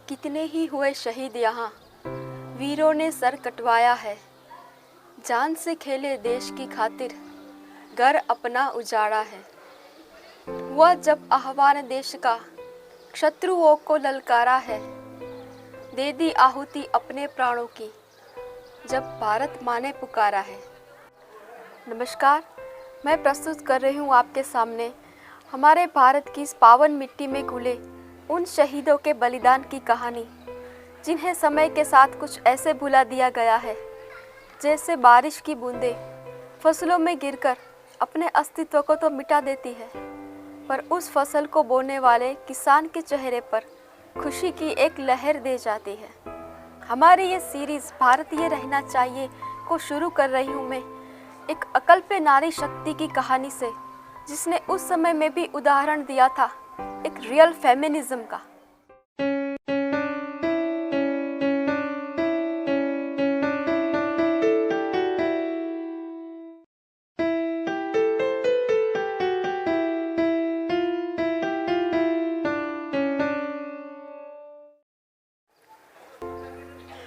कितने ही हुए शहीद यहाँ, वीरों ने सर कटवाया है। जान से खेले देश की खातिर, घर अपना उजाड़ा है। वह जब आह्वान देश का, शत्रुओं को ललकारा है। दे दी आहुति अपने प्राणों की, जब भारत माँ ने पुकारा है। नमस्कार, मैं प्रस्तुत कर रही हूँ आपके सामने हमारे भारत की इस पावन मिट्टी में घुले उन शहीदों के बलिदान की कहानी, जिन्हें समय के साथ कुछ ऐसे भुला दिया गया है जैसे बारिश की बूंदें फसलों में गिरकर अपने अस्तित्व को तो मिटा देती है, पर उस फसल को बोने वाले किसान के चेहरे पर खुशी की एक लहर दे जाती है। हमारी ये सीरीज़ भारतीय रहना चाहिए को शुरू कर रही हूँ मैं एक अकल्प्य नारी शक्ति की कहानी से, जिसने उस समय में भी उदाहरण दिया था एक रियल फेमिनिज्म का।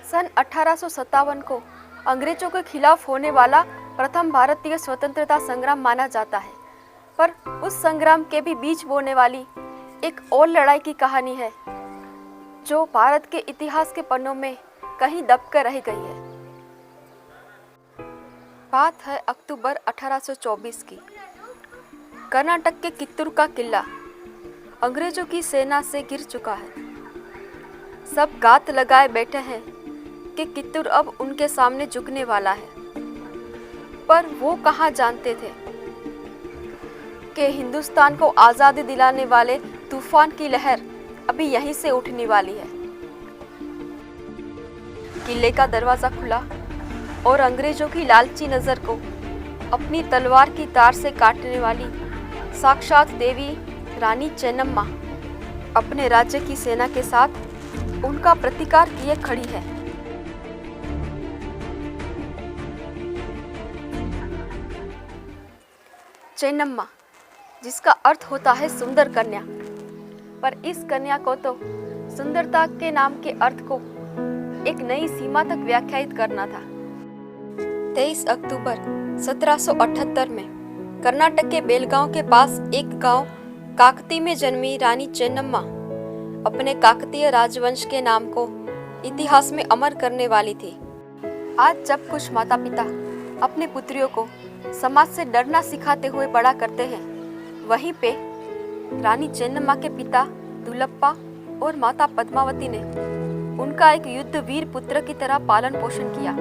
सन 1857 को अंग्रेजों के खिलाफ होने वाला प्रथम भारतीय स्वतंत्रता संग्राम माना जाता है, पर उस संग्राम के भी बीज बोने वाली एक और लड़ाई की कहानी है जो भारत के इतिहास के पन्नों में कहीं दबकर रह गई है। बात है अक्टूबर 1824 की। कर्नाटक के कित्तूर का किला अंग्रेजों की सेना से गिर चुका है। सब घात लगाए बैठे हैं कि कित्तूर अब उनके सामने झुकने वाला है, पर वो कहाँ जानते थे कि हिंदुस्तान को आज़ादी दिलाने वाले तूफान की लहर अभी यहीं से उठने वाली है। किले का दरवाज़ा खुला और अंग्रेजों की लालची नज़र को अपनी तलवार की तार से काटने वाली साक्षात देवी रानी चेन्नम्मा अपने राज्य की सेना के साथ उनका प्रतिकार किए खड़ी है। चेन्नम्मा, जिसका अर्थ होता है सुंदर कन्या, पर इस कन्या को तो सुंदरता के नाम के अर्थ को एक नई सीमा तक व्याख्यायित करना था। 23 अक्टूबर 1778 में कर्नाटक के बेलगांव के पास एक गांव काकती में जन्मी रानी चेन्नम्मा अपने काकतीय राजवंश के नाम को इतिहास में अमर करने वाली थी। आज जब कुछ माता पिता अपने पुत्रियों को समाज से डरना सिखाते हुए बड़ा करते हैं, वहीं पे रानी चेन्नम्मा के पिता दुलप्पा और माता पद्मावती ने उनका एक युद्ध वीर पुत्र की तरह पालन पोषण किया।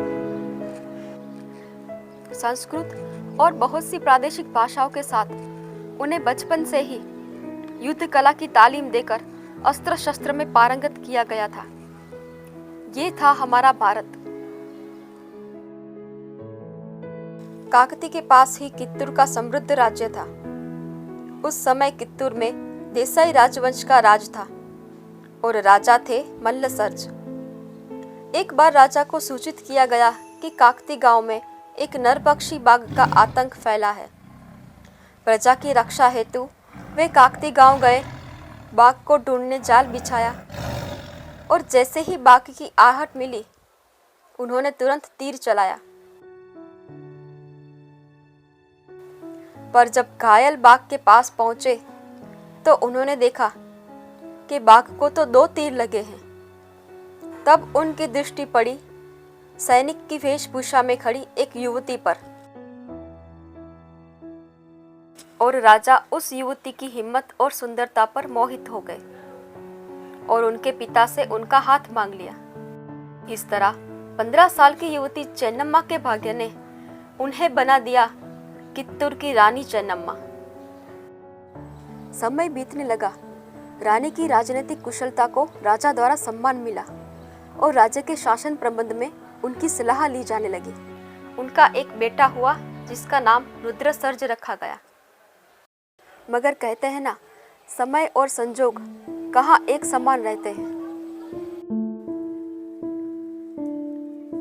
संस्कृत और बहुत सी प्रादेशिक भाषाओं के साथ उन्हें बचपन से ही युद्ध कला की तालीम देकर अस्त्र शस्त्र में पारंगत किया गया था। ये था हमारा भारत। काकती के पास ही कित्तूर का समृद्ध राज्य था। उस समय कित्तूर में देसाई राजवंश का राज था और राजा थे मल्लसर्ज। एक बार राजा को सूचित किया गया कि काकती गांव में एक नरभक्षी बाघ का आतंक फैला है। प्रजा की रक्षा हेतु वे काकती गांव गए, बाघ को ढूंढने जाल बिछाया और जैसे ही बाघ की आहट मिली, उन्होंने तुरंत तीर चलाया। पर जब घायल बाघ के पास पहुंचे तो उन्होंने देखा कि बाघ को तो 2 तीर लगे हैं। तब उनकी दृष्टि पड़ी सैनिक की वेशभूषा में खड़ी एक युवती पर, और राजा उस युवती की हिम्मत और सुंदरता पर मोहित हो गए और उनके पिता से उनका हाथ मांग लिया। इस तरह 15 साल की युवती चेन्नम्मा के भाग्य ने उन्हें बना दिया कित्तूर की रानी चेन्नम्मा। समय बीतने लगा। रानी की राजनीतिक कुशलता को राजा द्वारा सम्मान मिला और राज्य के शासन प्रबंध में उनकी सलाह ली जाने लगी। उनका एक बेटा हुआ जिसका नाम रुद्रसर्ज रखा गया। मगर कहते हैं ना, समय और संजोग कहाँ एक समान रहते हैं।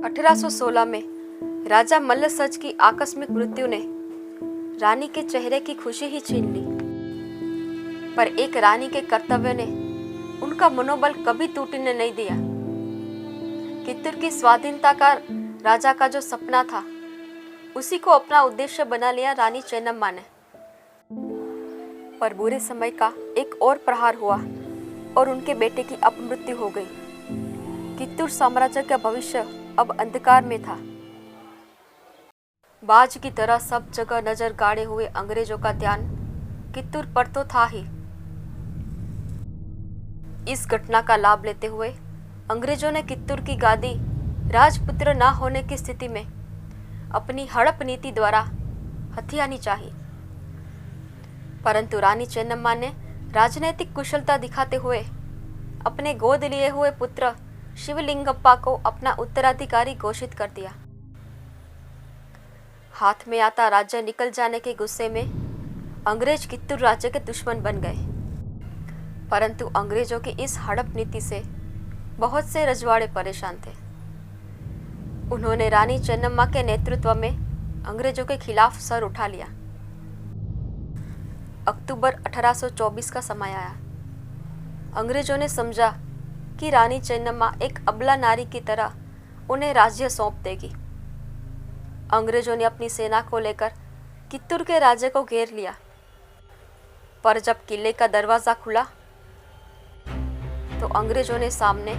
1816 में राजा मल्लसर्ज की आकस्मिक मृत्यु ने रानी के चेहरे की खुशी ही छीन ली, पर एक रानी के कर्तव्य ने उनका मनोबल कभी टूटने नहीं दिया। कित्तूर की स्वाधीनता का राजा का जो सपना था, उसी को अपना उद्देश्य बना लिया रानी चेन्नम्मा ने। पर बुरे समय का एक और प्रहार हुआ और उनके बेटे की अपमृत्यु हो गई। कित्तूर साम्राज्य का भविष्य अब अंधकार में था। बाज की तरह सब जगह नजर गाड़े हुए अंग्रेजों का ध्यान कित्तूर पर तो था ही। इस घटना का लाभ लेते हुए अंग्रेजों ने कित्तूर की गादी राजपुत्र न होने की स्थिति में अपनी हड़प नीति द्वारा हथियानी चाहिए। परंतु रानी चेन्नम्मा ने राजनैतिक कुशलता दिखाते हुए अपने गोद लिए हुए पुत्र शिवलिंगप्पा को अपना उत्तराधिकारी घोषित कर दिया। हाथ में आता राज्य निकल जाने के गुस्से में अंग्रेज कित्तूर राज्य के दुश्मन बन गए। परंतु अंग्रेजों की इस हड़प नीति से बहुत से रजवाड़े परेशान थे। उन्होंने रानी चेन्नम्मा के नेतृत्व में अंग्रेजों के खिलाफ सर उठा लिया। अक्टूबर 1824 का समय आया। अंग्रेजों ने समझा कि रानी चेन्नम्मा एक अबला नारी की तरह उन्हें राज्य सौंप देगी। अंग्रेजों ने अपनी सेना को लेकर कित्तूर के राज्य को घेर लिया। पर जब किले का दरवाजा खुला तो अंग्रेजों ने सामने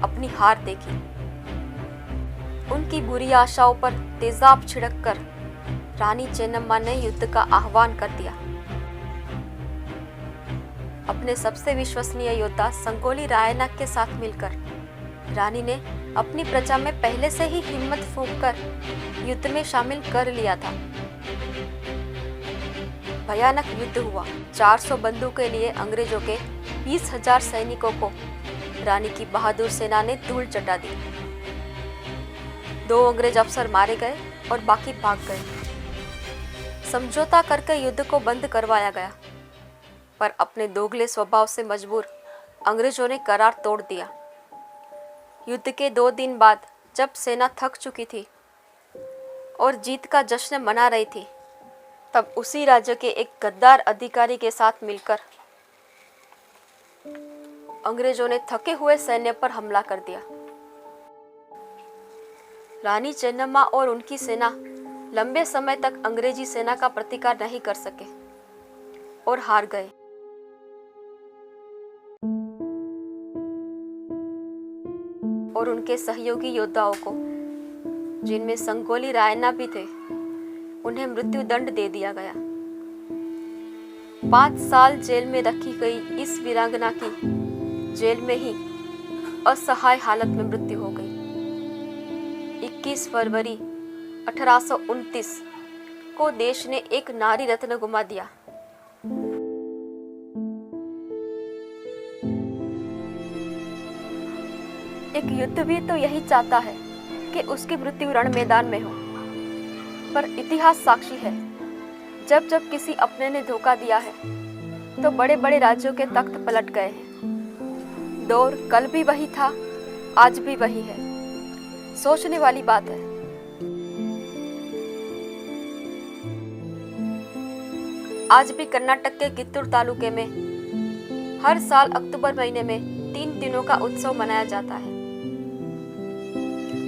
अपनी हार देखी। उनकी बुरी आशाओं पर तेजाब छिड़ककर रानी चेन्नम्मा ने युद्ध का आह्वान कर दिया। अपने सबसे विश्वसनीय योद्धा संगोली रायन्ना के साथ मिलकर रानी ने अपनी प्रजा में पहले से ही हिम्मत फूंककर युद्ध में शामिल कर लिया था। भयानक युद्ध हुआ। 400 बंदूकें लिए अंग्रेजों के 20,000 सैनिकों को रानी की बहादुर सेना ने धूल चटा दी। 2 अंग्रेज अफसर मारे गए और बाकी भाग गए। समझौता करके युद्ध को बंद करवाया गया, पर अपने दोगले स्वभाव से मजबूर अंग्रेजों ने करार तोड़ दिया। युद्ध के 2 दिन बाद जब सेना थक चुकी थी और जीत का जश्न मना रही थी, तब उसी राज्य के एक गद्दार अधिकारी के साथ मिलकर अंग्रेजों ने थके हुए सैन्य पर हमला कर दिया। रानी चेन्नम्मा और उनकी सेना लंबे समय तक अंग्रेजी सेना का प्रतिकार नहीं कर सके और हार गए। और उनके सहयोगी योद्धाओं को, जिनमें संगोली रायन्ना भी थे, उन्हें मृत्यु दंड दे दिया गया। 5 साल जेल में रखी गई इस वीरांगना की जेल में ही असहाय हालत में मृत्यु हो गई। 21 फरवरी 1829 को देश ने एक नारी रत्न गुमा दिया। एक युद्ध भी तो यही चाहता है कि उसकी मृत्यु रण मैदान में हो, पर इतिहास साक्षी है, जब जब किसी अपने ने धोखा दिया है तो बड़े बड़े राज्यों के तख्त पलट गए हैं। दौर कल भी वही था, आज भी वही है। सोचने वाली बात है। आज भी कर्नाटक के कित्तूर तालुके में हर साल अक्टूबर महीने में 3 दिनों का उत्सव मनाया जाता है।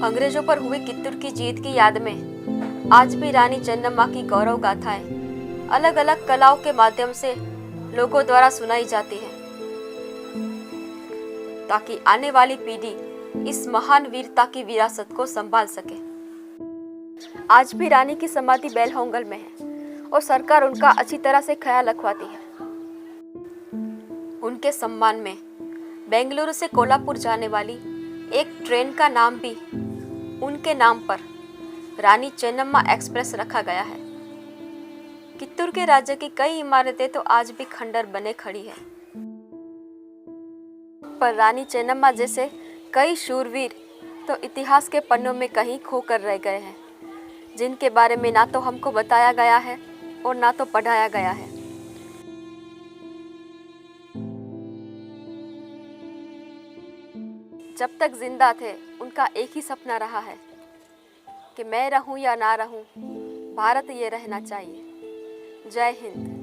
अंग्रेजों पर हुई कित्तूर की जीत की याद में आज भी रानी चेन्नम्मा की गौरव गाथाएं अलग अलग कलाओं के माध्यम से लोगों द्वारा सुनाई जाती है, ताकि आने वाली पीढ़ी इस महान वीरता की विरासत को संभाल सके। आज भी रानी की समाधि बेलहोंगल में है और सरकार उनका अच्छी तरह से ख्याल रखवाती है। उनके सम्मान में बेंगलुरु से कोल्हापुर जाने वाली एक ट्रेन का नाम भी उनके नाम पर रानी चेन्नम्मा एक्सप्रेस रखा गया है। कित्तूर के राज्य की कई इमारतें तो आज भी खंडर बने खड़ी है, पर रानी चेन्नम्मा जैसे कई शूरवीर तो इतिहास के पन्नों में कहीं खो कर रह गए हैं, जिनके बारे में ना तो हमको बताया गया है और ना तो पढ़ाया गया है। जब तक जिंदा थे उनका एक ही सपना रहा है कि मैं रहूं या ना रहूं, भारत ये रहना चाहिए। जय हिंद।